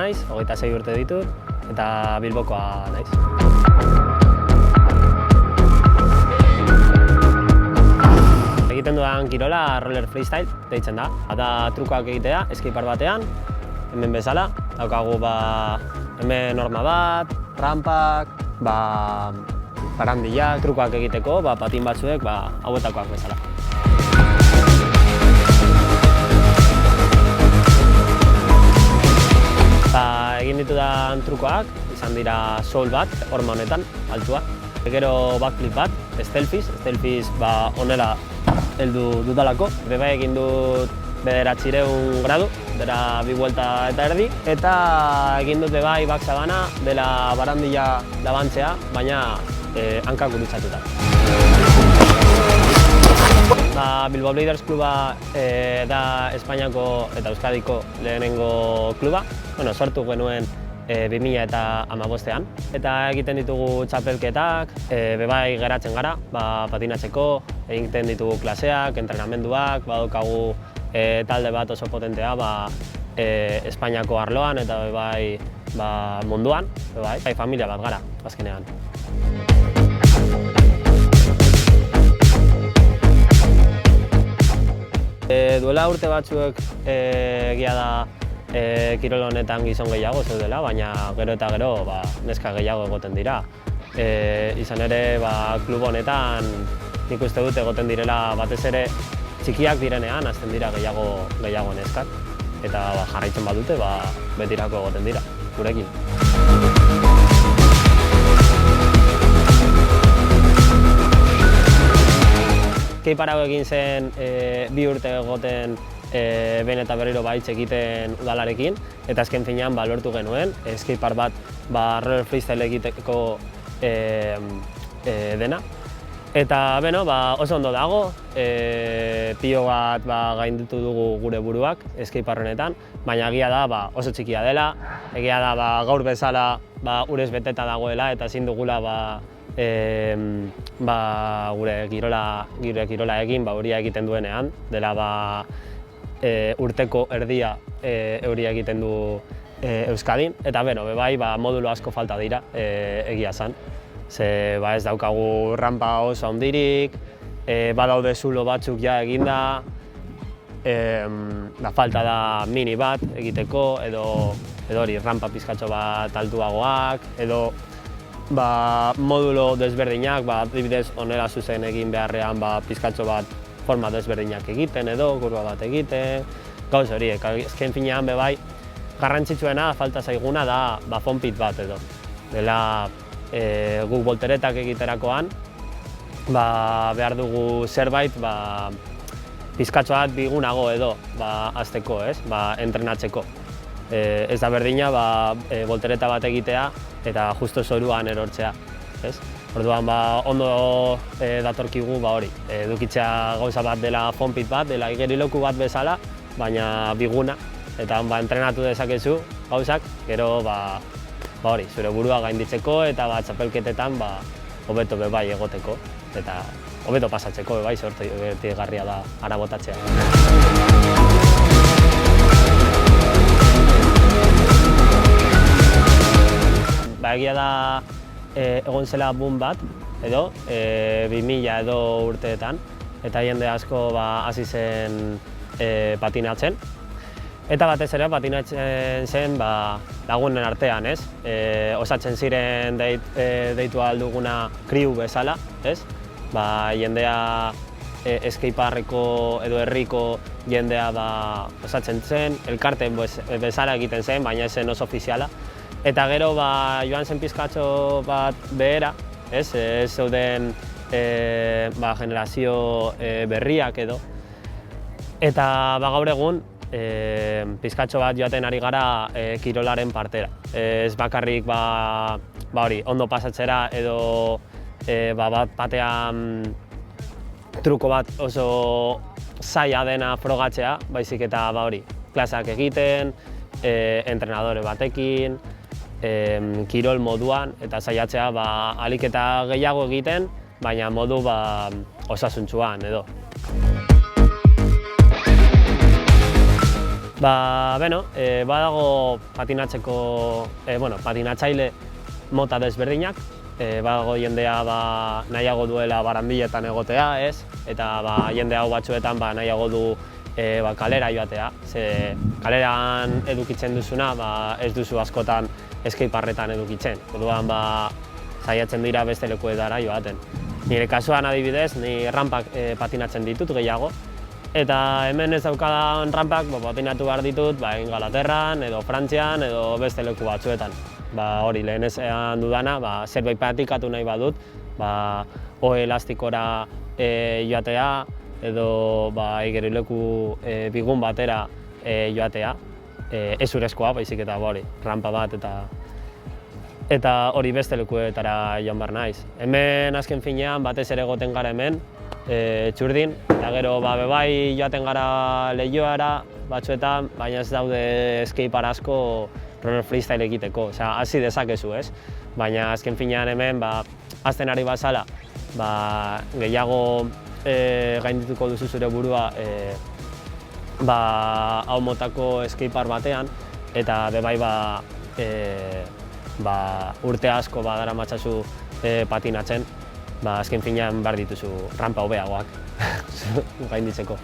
naiz, 26 urte ditut, eta Bilbokoa naiz. Egiten dudan kirola roller freestyle deitzen da. Da trukoak egitea, skatepark batean, hemen bezala. Daukagu hemen horma bat, rampak, barandillak, trukoak egiteko, patin batzuek hauetakoak bezala. Egin ditudan trukoak, izan dira soul bat, horma honetan, altua. Gero backflip bat, stelfish honela heldu dudalako. Beba egin dut 900 gradu, bera 2 buelta eta erdi. Eta egin dut bai backsabana dela barandilla labantzea, baina hankak gurutzatuta. Bilbao Bladers kluba da Espainiako eta Euskadiko lehenengo kluba. Sortu genuen 2015ean. Eta egiten ditugu txapelketak, bebai geratzen gara, patinatzeko, egiten ditugu klaseak, entrenamenduak, badaukagu talde bat oso potentea Espainiako arloan eta bebai munduan, familia bat gara, azkenean. Duela urte batzuek egia da kirol honetan gizon gehiago zeudela, baina gero eta gero neska gehiago egoten dira. Izan ere, klub honetan nik uste dut egoten direla batez ere txikiak direnean, hasten dira gehiago neskak. Eta jarraitzen badute, betirako egoten dira, gurekin. Skatepark egin zen 2 urte egoten behin eta berriro hitz egiten udalarekin, eta azken finean lortu genuen skatepark bat roller freestyle egiteko dena. Eta oso ondo dago, pilo bat gainditu dugu gure buruak skatepark honetan, baina egia da oso txikia dela, egia da gaur bezala urez beteta dagoela eta ezin dugula gure kirola egin euria egiten duenean, dela urteko erdia euria egiten du Euskadin, eta bebai modulo asko falta dira egia zan. Ze ez daukagu rampa oso handirik, badaude zulo batzuk ja eginda, falta da mini bat egiteko, edo hori rampa pizkatxo bat altuagoak, edo modulo desberdinak, adibidez honela zuzen egin beharrean pizkatxo bat forma desberdinak egiten edo, kurba bat egiten, gauz horiek. Azken finean bebai, garrantzitsuena falta zaiguna da fonpit bat edo. Dela guk volteretak egiterakoan, behar dugu zerbait pizkatxo bat bigunago edo hasteko, entrenatzeko. Ez da berdina voltereta bat egitea eta justo zoruan erortzea. Orduan ondo datorkigu hori, edukitzea gauza bat dela fonpit bat, dela igeriloku bat bezala, baina biguna, eta entrenatu dezakezu gauzak, gero hori, zure burua gainditzeko eta txapelketetan hobeto bebai egoteko, eta hobeto pasatzeko bebai, sortigarria da ara botatzea. Egia da egon zela boom bat, edo 2000 edo urteetan, eta jende asko hasi zen patinatzen. Eta batez ere patinatzen zen lagunen artean, osatzen ziren deitu alduguna crew bezala, jendea skateparkeko edo herriko jendea osatzen zen, elkarten bezala egiten zen, baina ez zen oso ofiziala. Eta gero joan zen pizkatxo bat behera, ez zeuden generazio berriak edo. Eta gaur egun pizkatxo bat joaten ari gara kirolaren partera. Ez bakarrik hori, ondo pasatzera edo batean truko bat oso zaila dena frogatzea, baizik eta hori, klaseak egiten, entrenadore batekin, kirol moduan, eta saiatzea ahalik eta gehiago egiten, baina modu osasuntsuan edo. Badago patinatzeko, patinatzaile mota desberdinak, badago jendea nahiago duela barandiletan egotea, ez? Eta jende hau batzuetan nahiago du kalera joatea, ze kaleran edukitzen duzuna ez duzu askotan skateparketan edukitzen, orduan saiatzen dira beste lekuetara joaten. Nire kasuan adibidez, ni rampak patinatzen ditut gehiago, eta hemen ez daukadan rampak patinatu behar ditut Ingalaterran, edo Frantzian, edo beste leku batzuetan. Hori lehen esan dudana, zerbait pratikatu nahi badut, ohe elastikora joatea, edo igerileku bigun batera joatea, ez urezkoa, baizik eta rampa bat eta hori beste lekuetara joan behar naiz. Hemen azken finean batez ere egoten gara hemen, txurdin, eta gero bebai joaten gara lehioara batzuetan, baina ez daude skatepark asko roller freestyle egiteko, hasi dezakezu, ez? Baina azken finean hemen, hazten ari bazala, gehiago gaindituko duzu zure burua hau motako skatepark batean, eta bebai urte asko daramatzazu patinatzen, azken finean behar dituzu rampa hobeagoak gainditzeko.